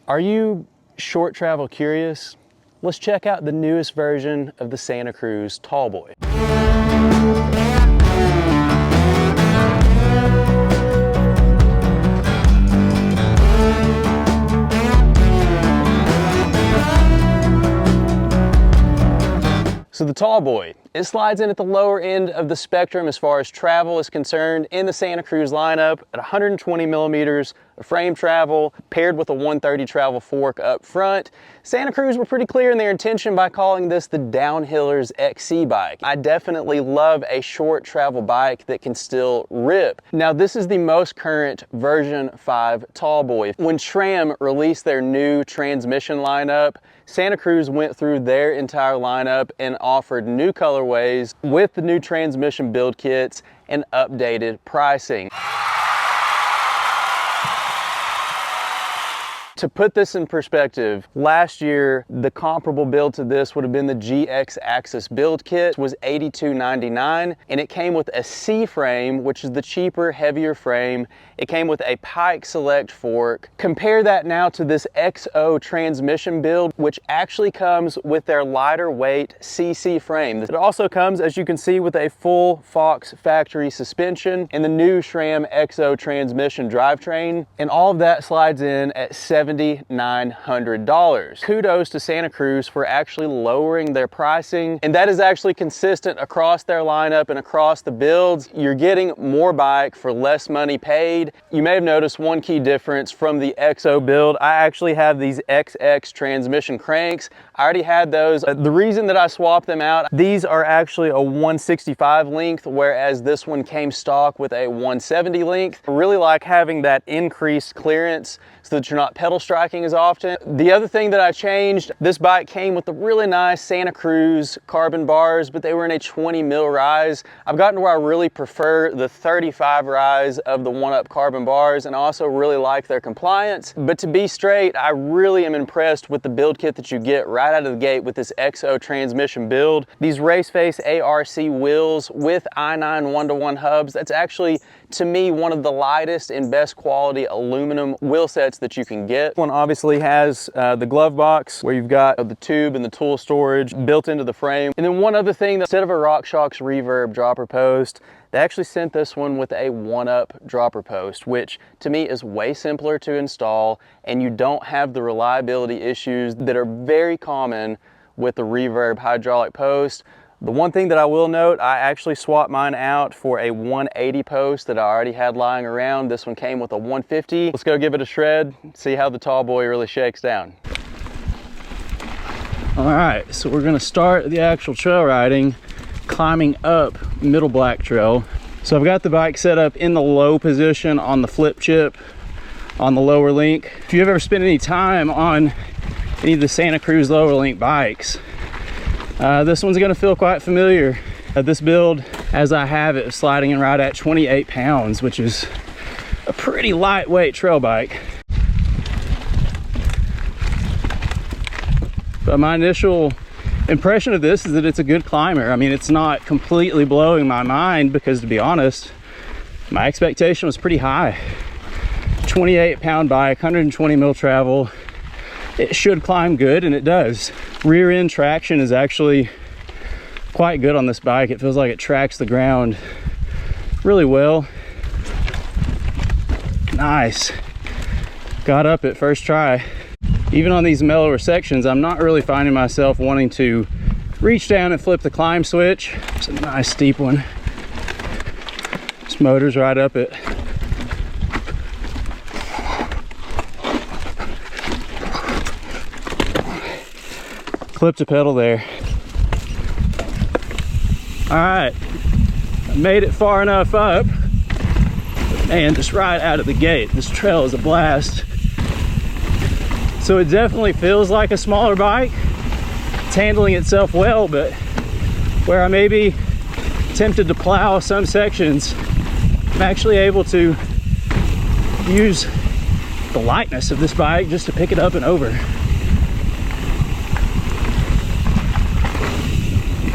Are you short travel curious? Let's check out the newest version of the Santa Cruz Tallboy. So the Tallboy, it slides in at the lower end of the spectrum as far as travel is concerned in the Santa Cruz lineup at 120 millimeters of frame travel paired with a 130 travel fork up front. Santa Cruz were pretty clear in their intention by calling this the Downhillers XC bike. I definitely love a short travel bike that can still rip. Now this is the most current version 5 Tallboy. When SRAM released their new transmission lineup, Santa Cruz went through their entire lineup and offered new colorways with the new transmission build kits and updated pricing. To put this in perspective, last year, the comparable build to this would have been the GX Axis build kit, was $82.99, and it came with a C frame, which is the cheaper, heavier frame. It came with a Pike Select fork. Compare that now to this XO transmission build, which actually comes with their lighter weight CC frame. It also comes, as you can see, with a full Fox factory suspension and the new SRAM XO transmission drivetrain, and all of that slides in at $7,900. Kudos to Santa Cruz for actually lowering their pricing, and that is actually consistent across their lineup and across the builds. You're getting more bike for less money paid. You may have noticed one key difference from the XO build. I actually have these XX transmission cranks. I already had those. The reason that I swapped them out, these are actually a 165 length, whereas this one came stock with a 170 length. I really like having that increased clearance so that you're not pedal striking as often. The other thing that I changed, this bike came with the really nice Santa Cruz carbon bars, but they were in a 20 mil rise. I've gotten to where I really prefer the 35 rise of the 1UP carbon bars, and I also really like their compliance. But to be straight, I really am impressed with the build kit that you get right out of the gate with this XO transmission build. These race face ARC wheels with i9 1-to-1 hubs, that's actually, to me, one of the lightest and best quality aluminum wheel sets that you can get. One obviously has the glove box where you've got the tube and the tool storage built into the frame. And then one other thing, instead of a RockShox reverb dropper post, they actually sent this one with a 1UP dropper post, which to me is way simpler to install, and you don't have the reliability issues that are very common with the reverb hydraulic post. The one thing that I will note, I actually swapped mine out for a 180 post that I already had lying around. This one came with a 150. Let's go give it a shred, see how the Tallboy really shakes down. All right, so we're gonna start the actual trail riding, climbing up Middle Black Trail. So I've got the bike set up in the low position on the flip chip on the lower link. If you've ever spent any time on any of the Santa Cruz lower link bikes, this one's gonna feel quite familiar. This build, as I have it, is sliding in right at 28 pounds, which is a pretty lightweight trail bike. But my initial impression of this is that it's a good climber. I mean, it's not completely blowing my mind because, to be honest, my expectation was pretty high. 28 pound bike, 120 mil travel. It should climb good, and it does. Rear end traction is actually quite good on this bike. It feels like it tracks the ground really well. Nice. Got up at first try. Even on these mellower sections, I'm not really finding myself wanting to reach down and flip the climb switch. It's a nice steep one. This motor's right up it. Clipped a pedal there. All right, I made it far enough up, and just right out of the gate, this trail is a blast. So it definitely feels like a smaller bike. It's handling itself well, but where I may be tempted to plow some sections, I'm actually able to use the lightness of this bike just to pick it up and over.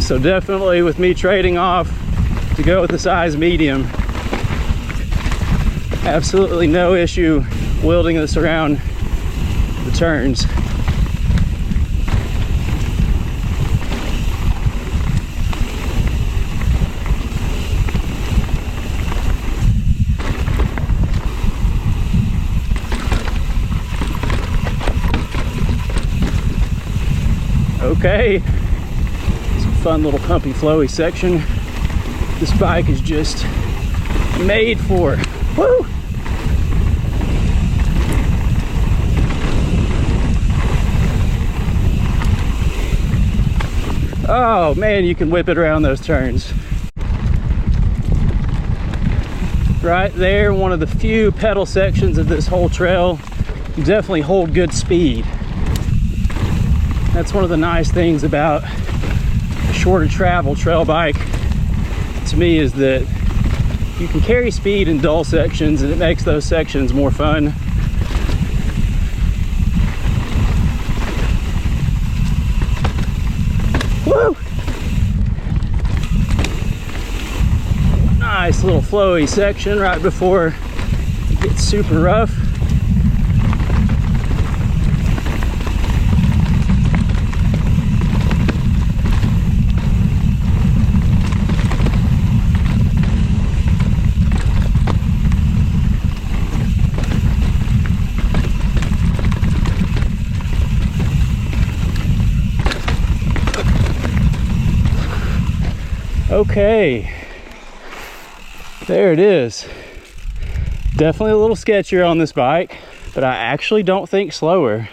So definitely, with me trading off to go with the size medium, absolutely no issue wielding this around the turns. Okay, some fun little pumpy flowy section. This bike is just made for. Woo! Oh man, you can whip it around those turns. Right there, one of the few pedal sections of this whole trail. You definitely hold good speed. That's one of the nice things about a shorter travel trail bike to me, is that you can carry speed in dull sections and it makes those sections more fun. Woo! Nice little flowy section right before it gets super rough. Okay, there it is. Definitely a little sketchier on this bike, but I actually don't think slower.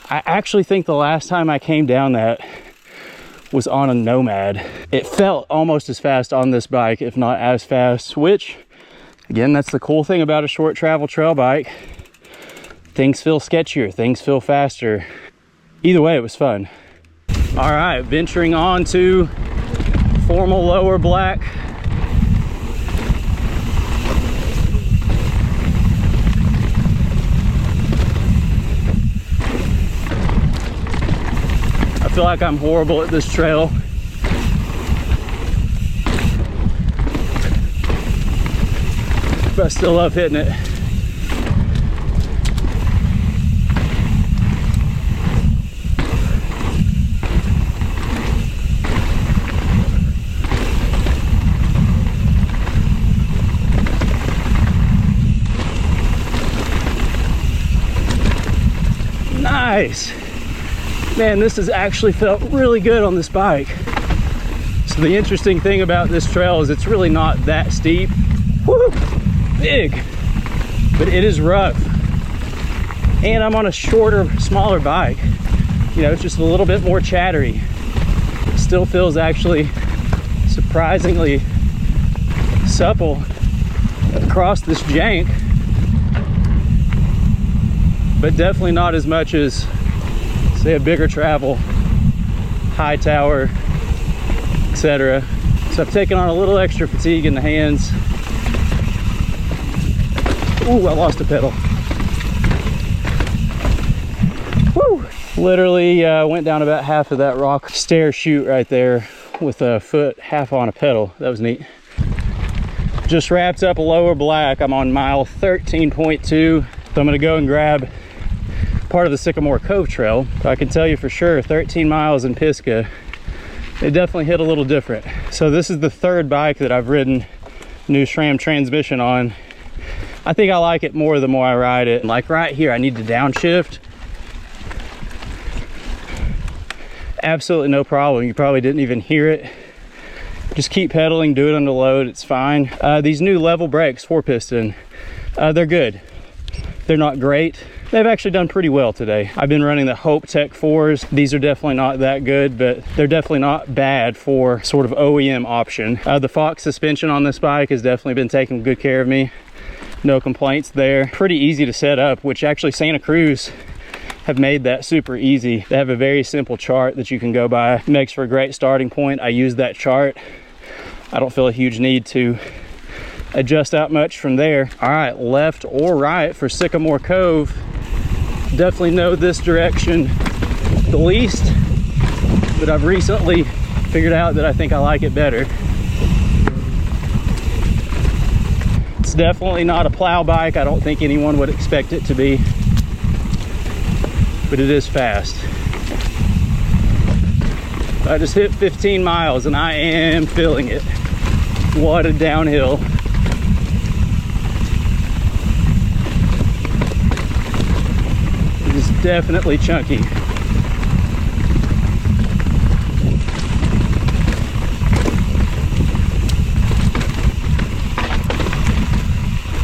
I actually think the last time I came down that was on a Nomad. It felt almost as fast on this bike, if not as fast, which, again, that's the cool thing about a short travel trail bike. Things feel sketchier, things feel faster. Either way, it was fun. All right, venturing on to formal lower black. I feel like I'm horrible at this trail. But I still love hitting it. Nice. Man, this has actually felt really good on this bike. So the interesting thing about this trail is it's really not that steep. Woo! Big. But it is rough. And I'm on a shorter, smaller bike. You know, it's just a little bit more chattery. It still feels actually surprisingly supple across this jank. But definitely not as much as, say, a bigger travel, high tower, etc. So I've taken on a little extra fatigue in the hands. Ooh, I lost a pedal. Woo! Literally went down about half of that rock stair chute right there with a foot half on a pedal. That was neat. Just wrapped up a lower black. I'm on mile 13.2. So I'm gonna go and grab part of the Sycamore Cove Trail. I can tell you for sure 13 miles in Pisgah, it definitely hit a little different. So this is the third bike that I've ridden new SRAM transmission on. I think I like it more the more I ride it. Like right here, I need to downshift. Absolutely no problem. You probably didn't even hear it. Just keep pedaling, do it under load, it's fine. These new level brakes, 4-piston, they're good. They're not great. They've actually done pretty well today. I've been running the Hope Tech 4s. These are definitely not that good, but they're definitely not bad for sort of OEM option. The Fox suspension on this bike has definitely been taking good care of me. No complaints there. Pretty easy to set up, which actually Santa Cruz have made that super easy. They have a very simple chart that you can go by. It makes for a great starting point. I use that chart. I don't feel a huge need to adjust out much from there. All right, left or right for Sycamore Cove. Definitely know this direction the least, but I've recently figured out that I think I like it better. It's definitely not a plow bike. I don't think anyone would expect it to be. but it is fast. I just hit 15 miles and I am feeling it. What a downhill. It is definitely chunky.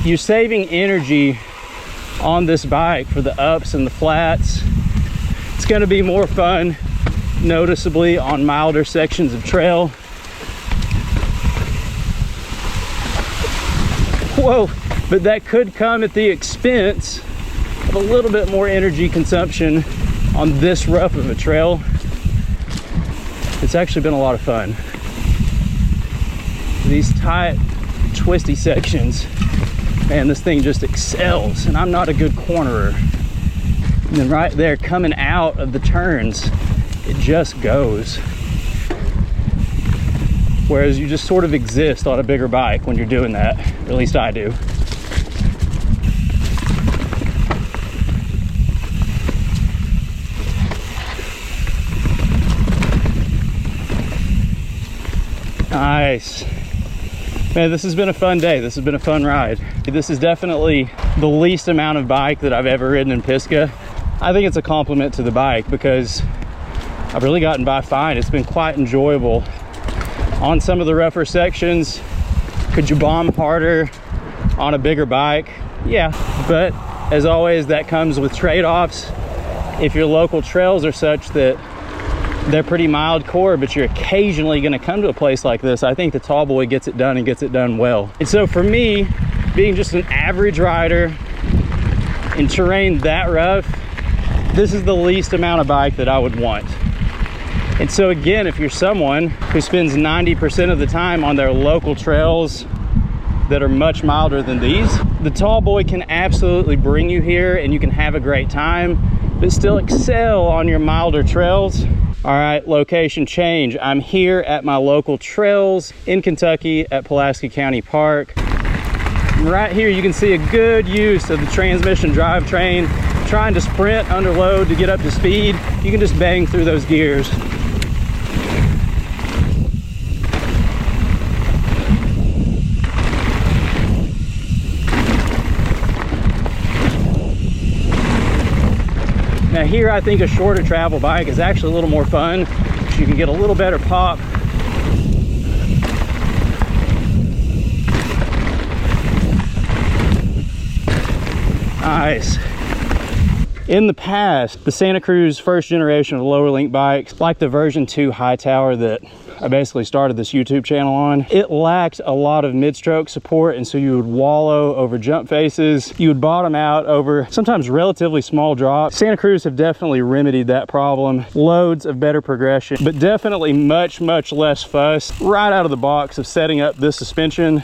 You're saving energy on this bike for the ups and the flats. It's going to be more fun noticeably on milder sections of trail. Whoa, but that could come at the expense of a little bit more energy consumption on this rough of a trail. It's actually been a lot of fun. These tight, twisty sections, man, this thing just excels, and I'm not a good cornerer. And then right there, coming out of the turns, it just goes. Whereas you just sort of exist on a bigger bike when you're doing that, or at least I do. Nice. Man, this has been a fun day. This has been a fun ride. This is definitely the least amount of bike that I've ever ridden in Pisgah. I think it's a compliment to the bike because I've really gotten by fine. It's been quite enjoyable. On some of the rougher sections, could you bomb harder on a bigger bike? Yeah, but as always, that comes with trade-offs. If your local trails are such that they're pretty mild core, but you're occasionally going to come to a place like this, I think the Tallboy gets it done and gets it done well. And so for me, being just an average rider in terrain that rough, this is the least amount of bike that I would want. And so again, if you're someone who spends 90% of the time on their local trails that are much milder than these, the Tallboy can absolutely bring you here and you can have a great time, but still excel on your milder trails. All right, location change. I'm here at my local trails in Kentucky at Pulaski County Park. Right here, you can see a good use of the transmission drivetrain. Trying to sprint under load to get up to speed, you can just bang through those gears. Now here, I think a shorter travel bike is actually a little more fun, so you can get a little better pop. Nice. In the past, the Santa Cruz first generation of lower link bikes, like the version 2 high tower that I basically started this YouTube channel on, it lacked a lot of mid-stroke support, and so you would wallow over jump faces. You would bottom out over sometimes relatively small drops. Santa Cruz have definitely remedied that problem. Loads of better progression, but definitely much, much less fuss right out of the box of setting up this suspension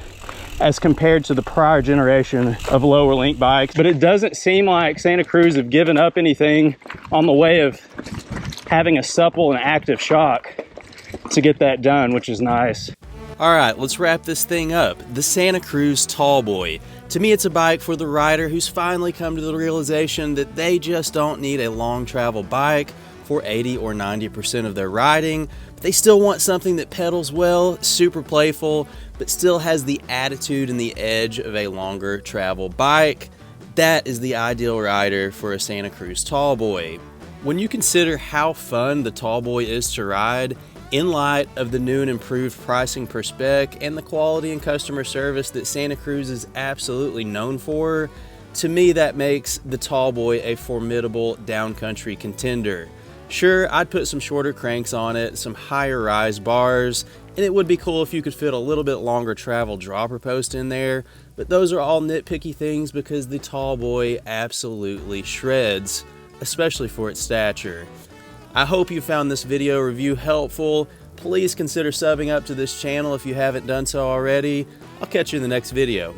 as compared to the prior generation of lower link bikes. But it doesn't seem like Santa Cruz have given up anything on the way of having a supple and active shock to get that done, which is nice. All right, let's wrap this thing up. The Santa Cruz Tallboy. To me, it's a bike for the rider who's finally come to the realization that they just don't need a long travel bike for 80 or 90% of their riding. They still want something that pedals well, super playful, but still has the attitude and the edge of a longer travel bike. That is the ideal rider for a Santa Cruz Tallboy. When you consider how fun the Tallboy is to ride, in light of the new and improved pricing per spec and the quality and customer service that Santa Cruz is absolutely known for, to me that makes the Tallboy a formidable downcountry contender. Sure, I'd put some shorter cranks on it, some higher rise bars, and it would be cool if you could fit a little bit longer travel dropper post in there, but those are all nitpicky things because the Tallboy absolutely shreds, especially for its stature. I hope you found this video review helpful. Please consider subbing up to this channel if you haven't done so already. I'll catch you in the next video.